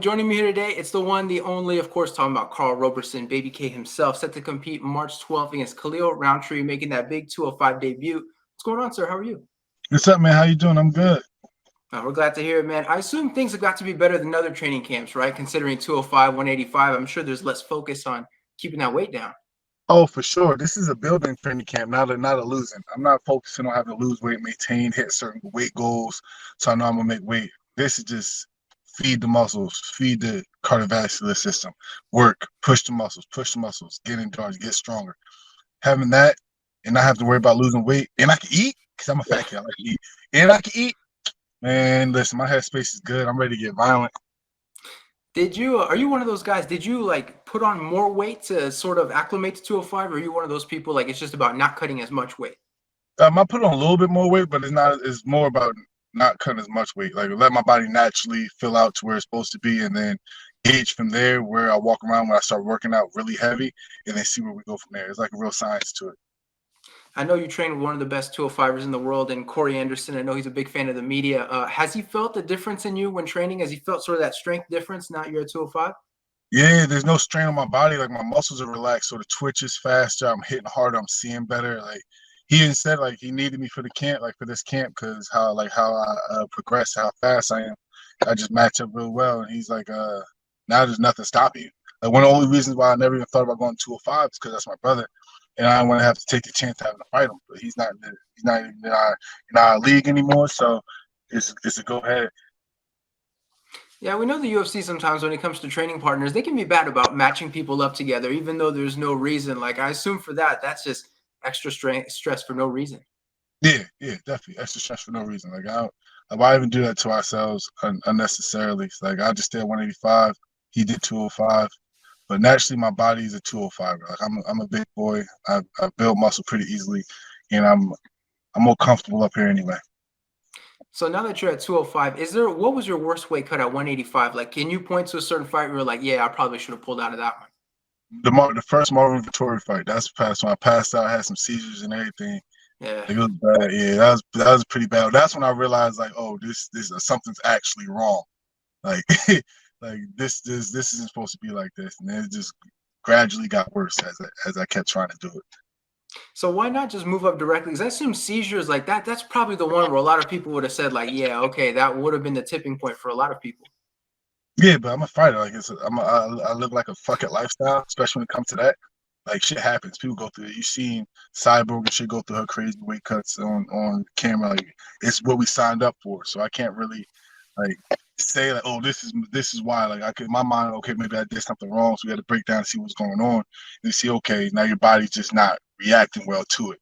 Joining me here today, it's the one, the only, of course, talking about Karl Roberson, Baby K himself, set to compete March 12th against Khalil Rountree, making that big 205 debut. What's going on, sir? How are you? What's up, man? How you doing? I'm good. We're glad to hear it, man. I assume things have got to be better than other training camps, right? Considering 205, 185, I'm sure there's less focus on keeping that weight down. Oh, for sure. This is a building training camp, not a losing. I'm not focusing on having to lose weight, maintain, hit certain weight goals. So I know I'm gonna make weight. This is just feed the muscles, feed the cardiovascular system, work, push the muscles, get endurance, get stronger. Having that and not have to worry about losing weight, and I can eat because I'm a fat kid. I like to eat, and I can eat. Man, listen, my headspace is good. I'm ready to get violent. Are you one of those guys, did you like put on more weight to sort of acclimate to 205? Or are you one of those people like it's just about not cutting as much weight? I put on a little bit more weight, but it's not. It's more about not cutting as much weight. Like let my body naturally fill out to where it's supposed to be, and then gauge from there where I walk around when I start working out really heavy, and then see where we go from there. It's like a real science to it. I know you train with one of the best 205ers in the world, and Corey Anderson. I know he's a big fan of the media. Has he felt the difference in you when training? Has he felt sort of that strength difference now you're at 205? Yeah, there's no strain on my body. Like my muscles are relaxed, so the twitch is faster. I'm hitting harder. I'm seeing better. Like he even said, like he needed me for the camp, like for this camp, because how I progress, how fast I am. I just match up real well. And he's like, now there's nothing stopping you. Like one of the only reasons why I never even thought about going 205 is because that's my brother, and I don't want to have to take the chance of having to fight him. But he's not even in our league anymore, so it's a go ahead. Yeah, we know the UFC sometimes when it comes to training partners, they can be bad about matching people up together, even though there's no reason. Like I assume for that, that's just extra stress for no reason. Yeah, definitely. Extra stress for no reason. Why even do that to ourselves unnecessarily? It's like I just stay at 185. He did 205, but naturally my body is a 205. Like I'm a big boy. I build muscle pretty easily, and I'm more comfortable up here anyway. So now that you're at 205, what was your worst weight cut at 185? Like, can you point to a certain fight where you're like, yeah, I probably should have pulled out of that one? The first Marvin Vettori fight, that's past when I passed out, I had some seizures and everything. Yeah. Like, it was bad. Yeah, that was pretty bad. That's when I realized like, oh, this something's actually wrong. Like like this isn't supposed to be like this, and then it just gradually got worse as I kept trying to do it. So why not just move up directly? Because I assume seizures like that, that's probably the one where a lot of people would have said like, yeah, okay, that would have been the tipping point for a lot of people. Yeah, but I'm a fighter. Like I live like a fuck it lifestyle, especially when it comes to that. Like shit happens. People go through it. You seen Cyborg and shit go through her crazy weight cuts on camera. Like it's what we signed up for. So I can't really like say like, oh, this is why. Like I could in my mind, okay, maybe I did something wrong. So we had to break down and see what's going on. And you see, okay, now your body's just not reacting well to it.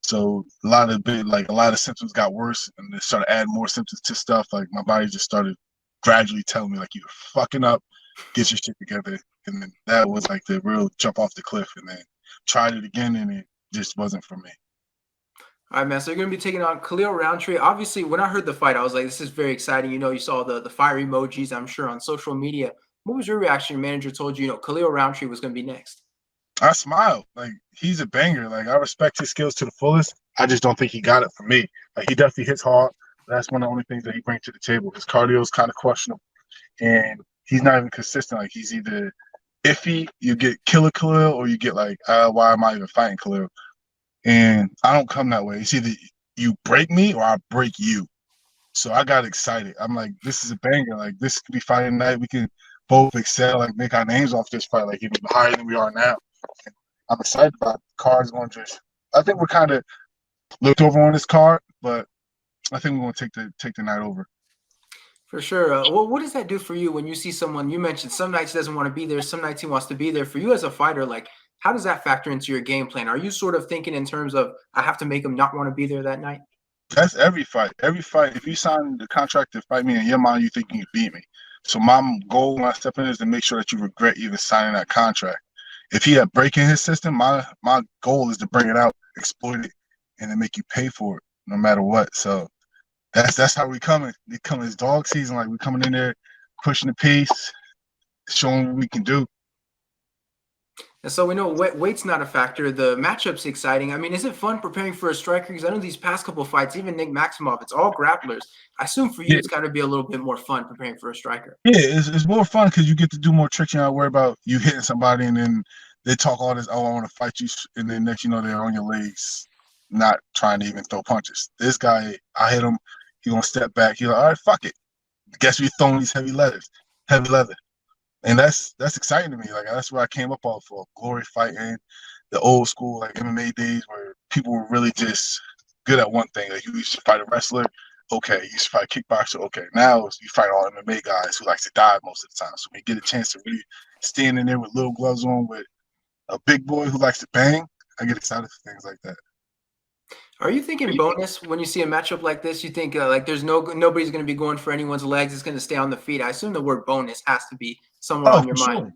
So a lot of symptoms got worse, and they started adding more symptoms to stuff. Like my body just started gradually telling me like you're fucking up, get your shit together. And then that was like the real jump off the cliff. And then tried it again, and it just wasn't for me. All right, man. So you're gonna be taking on Khalil Rountree. Obviously, when I heard the fight, I was like, this is very exciting. You know, you saw the fire emojis, I'm sure, on social media. What was your reaction? Your manager told you, Khalil Rountree was gonna be next. I smiled. Like he's a banger. Like I respect his skills to the fullest. I just don't think he got it from me. Like he definitely hits hard. That's one of the only things that he brings to the table. His cardio is kind of questionable, and he's not even consistent. Like he's either iffy, you get killer Khalil, or you get like, why am I even fighting Khalil? And I don't come that way. It's either you break me or I break you. So I got excited. I'm like, this is a banger. Like this could be fighting night. We can both excel, like make our names off this fight, like even higher than we are now. And I'm excited about it. Cards going to. I think we're kind of looked over on this card, but I think we're going to take the night over. For sure. Well, what does that do for you when you see someone? You mentioned some nights he doesn't want to be there, some nights he wants to be there. For you as a fighter, like how does that factor into your game plan? Are you sort of thinking in terms of I have to make him not want to be there that night? That's every fight. Every fight. If you sign the contract to fight me in your mind, you think you can beat me. So my goal when I step in is to make sure that you regret even signing that contract. If he had break in his system, my goal is to bring it out, exploit it, and then make you pay for it no matter what. So that's how we coming. We coming as dog season. Like we coming in there, pushing the pace, showing what we can do. And so we know weight's not a factor. The matchup's exciting. I mean, is it fun preparing for a striker? Because I know these past couple fights, even Nick Maximov, it's all grapplers. I assume for you, Yeah, it's got to be a little bit more fun preparing for a striker. yeah, it's more fun because you get to do more tricks. You don't worry about you hitting somebody and then they talk all this, oh, I want to fight you. And then next you know, they're on your legs, not trying to even throw punches. This guy, I hit him. He going to step back. He's like, all right, fuck it. Guess we throwing these heavy leather. And that's exciting to me. Like that's where I came up off of glory fighting, the old school like MMA days where people were really just good at one thing. Like you used to fight a wrestler, okay. You used to fight a kickboxer, okay. Now you fight all MMA guys who like to dive most of the time. So when you get a chance to really stand in there with little gloves on with a big boy who likes to bang, I get excited for things like that. Are you thinking bonus when you see a matchup like this? You think like there's nobody's going to be going for anyone's legs. It's going to stay on the feet. I assume the word bonus has to be somewhere Oh, on your for mind. sure.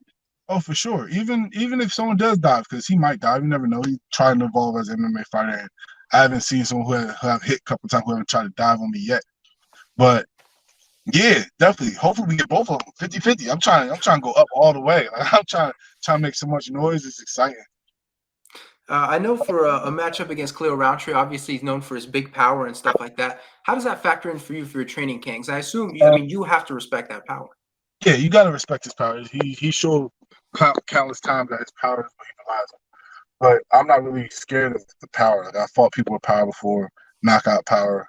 Oh, for sure. Even if someone does dive, because he might dive, you never know. He's trying to evolve as an MMA fighter. And I haven't seen someone who have hit a couple times who haven't tried to dive on me yet. But yeah, definitely. Hopefully we get both of them 50-50. I'm trying to go up all the way. Like, I'm trying to make so much noise. It's exciting. I know for a matchup against Khalil Rountree, obviously he's known for his big power and stuff like that. How does that factor in for you for your training camps? I assume, I Uh, mean, you have to respect that power. yeah, you gotta respect his power. He showed countless times that his power is what he relies on. But I'm not really scared of the power. Like I fought people with power before, knockout power.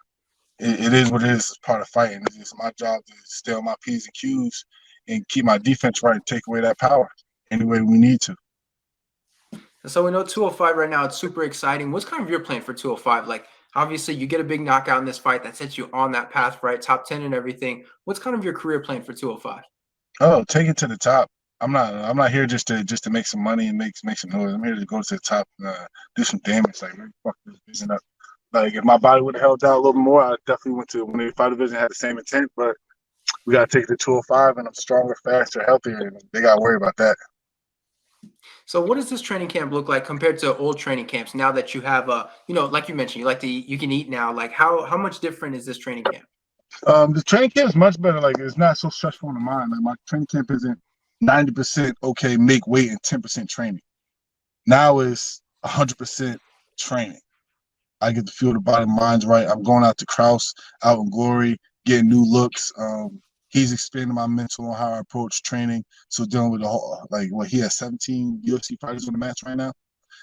It is what it is. It's part of fighting. It's just my job to stay on my P's and Q's and keep my defense right and take away that power any way we need to. And so we know 205 right now, it's super exciting. What's kind of your plan for 205? Like, obviously, you get a big knockout in this fight that sets you on that path, right? Top 10 and everything. What's kind of your career plan for 205? Oh, take it to the top. I'm not here just to make some money and make some noise. I'm here to go to the top and do some damage. Like really fuck this division up. Like if my body would have held down a little more, I definitely went to when the fight division had the same intent. But we gotta take it to 205, and I'm stronger, faster, healthier, and they gotta worry about that. So what does this training camp look like compared to old training camps now that you have like you mentioned, you like to eat, you can eat now. Like how much different is this training camp? The training camp is much better. Like it's not so stressful on the mind. Like my training camp isn't 90% okay, make weight and 10% training. Now it's 100% training. I get to feel the body, mind's right. I'm going out to Kraus, out in glory, getting new looks. He's expanding my mental on how I approach training. So dealing with the whole, like, what he has 17 UFC fighters on the match right now.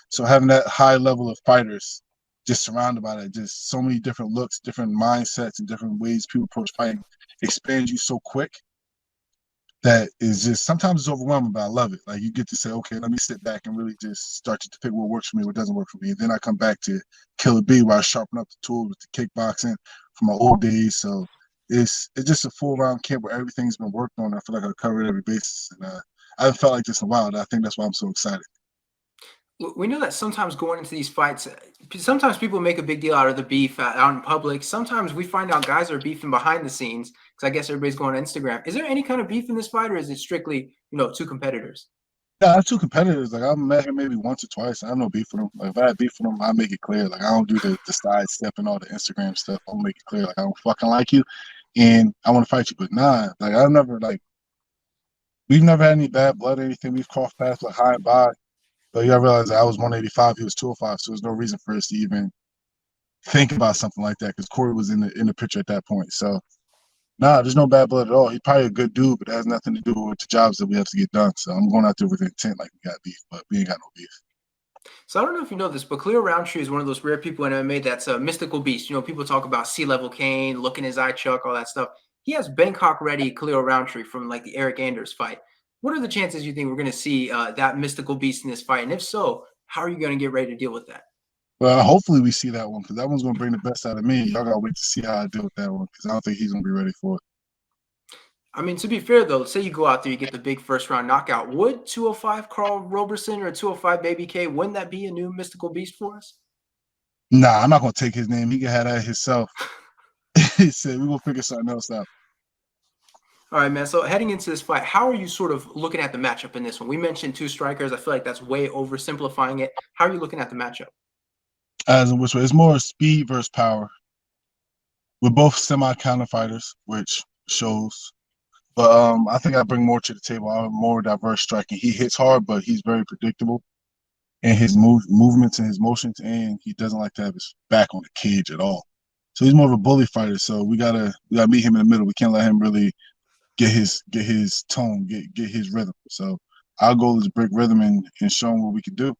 So having that high level of fighters, just surrounded by that, just so many different looks, different mindsets, and different ways people approach fighting, expands you so quick that is just sometimes it's overwhelming, but I love it. Like you get to say, okay, let me sit back and really just start to pick what works for me, what doesn't work for me. And then I come back to Killer B where I sharpen up the tools with the kickboxing from my old days. So it's just a full round camp where everything's been worked on. I feel like I covered every basis. And I haven't felt like this in a while. And I think that's why I'm so excited. We know that sometimes going into these fights, sometimes people make a big deal out of the beef out in public. Sometimes we find out guys are beefing behind the scenes because I guess everybody's going on Instagram. Is there any kind of beef in this fight, or is it strictly two competitors? Yeah, I have two competitors. Like I've met him maybe once or twice. I have no beef with him. Like if I had beef with him, I make it clear. Like I don't do the side step and all the Instagram stuff. I'll make it clear. Like I don't fucking like you, and I want to fight you. But nah, like I've never we've never had any bad blood or anything. We've crossed paths like high and by. But you gotta realize that I was 185, he was 205, so there's no reason for us to even think about something like that because Corey was in the picture at that point. So nah, there's no bad blood at all. He's probably a good dude, but it has nothing to do with the jobs that we have to get done. So I'm going out there with intent like we got beef, but we ain't got no beef. So I don't know if you know this, but Khalil Rountree is one of those rare people in MMA that's a mystical beast. People talk about sea-level Kane, look in his eye, Chuck, all that stuff. He has Bangkok ready Khalil Rountree from like the Eric Anders fight. What are the chances you think we're going to see that mystical beast in this fight? And if so, how are you going to get ready to deal with that? Well, hopefully we see that one because that one's gonna bring the best out of me. Y'all gotta wait to see how I deal with that one because I don't think he's gonna be ready for it. I mean, to be fair though, say you go out there, you get the big first round knockout. Would 205 Karl Roberson or 205 Baby K, wouldn't that be a new mystical beast for us? Nah, I'm not gonna take his name. He can have that himself. He said we're gonna figure something else out. All right, man. So heading into this fight, how are you sort of looking at the matchup in this one? We mentioned two strikers. I feel like that's way oversimplifying it. How are you looking at the matchup? As in which way? It's more speed versus power. We're both semi counter fighters, which shows. But I think I bring more to the table. I'm more diverse striking. He hits hard, but he's very predictable in his movements and his motions, and he doesn't like to have his back on the cage at all. So he's more of a bully fighter. So we gotta meet him in the middle. We can't let him really get his tone, get his rhythm. So our goal is to break rhythm and show him what we can do.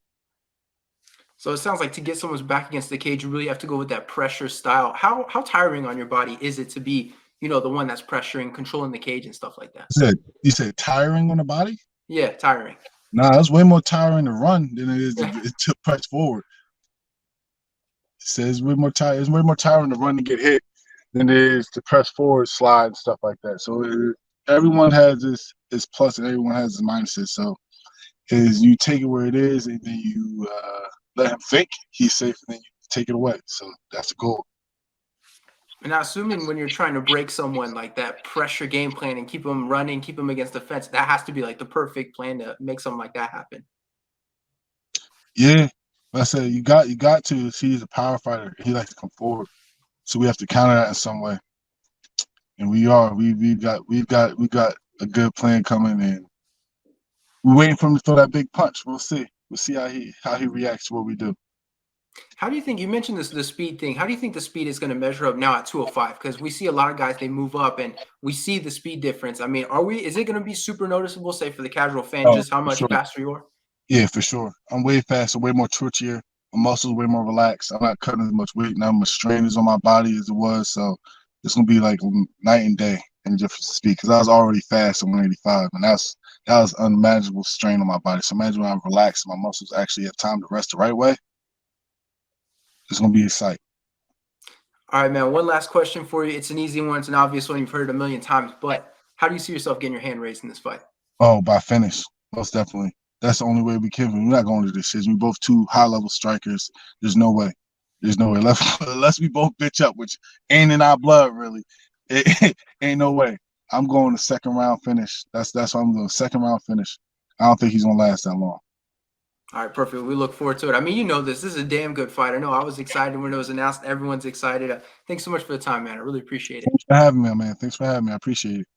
So it sounds like to get someone's back against the cage, you really have to go with that pressure style. How tiring on your body is it to be, the one that's pressuring, controlling the cage and stuff like that? You said tiring on the body? Yeah, tiring. Nah, it's way more tiring to run than it is to press forward. It says way more tiring. It's way more tiring to run and get hit than it is to press forward, slide, and stuff like that. So everyone has this plus and everyone has its minuses. So is you take it where it is and then you let him think he's safe and then you take it away. So that's the goal. And now assuming when you're trying to break someone like that pressure game plan and keep them running, keep them against the fence, that has to be like the perfect plan to make something like that happen. Yeah. Like I said you got to see he's a power fighter. He likes to come forward. So we have to counter that in some way. And we are. We got a good plan coming and we're waiting for him to throw that big punch. We'll see. We'll see how he reacts to what we do. How do you think you mentioned this the speed thing? How do you think the speed is going to measure up now at 205? Because we see a lot of guys they move up and we see the speed difference. I mean, is it going to be super noticeable, say for the casual fan, Oh, just how for much sure. faster you are? Yeah, for sure. I'm way faster, way more twitchier. My muscles way more relaxed. I'm not cutting as much weight now. My strain is on my body as it was. So it's gonna be like night and day in different speed. Because I was already fast at 185, and that was unmanageable strain on my body. So imagine when I'm relaxed, my muscles actually have time to rest the right way. It's gonna be a sight. All right, man. One last question for you. It's an easy one. It's an obvious one. You've heard it a million times. But how do you see yourself getting your hand raised in this fight? Oh, by finish, most definitely. That's the only way we can. We're not going to decision. We're both two high level strikers. There's no way. There's no way. Unless we both bitch up, which ain't in our blood, really. It ain't no way. I'm going to second round finish. That's what I'm doing. Second round finish. I don't think he's gonna last that long. All right, perfect. We look forward to it. I mean, you know this. This is a damn good fight. I know I was excited when it was announced. Everyone's excited. Thanks so much for the time, man. I really appreciate it. Thanks for having me, man. Thanks for having me. I appreciate it.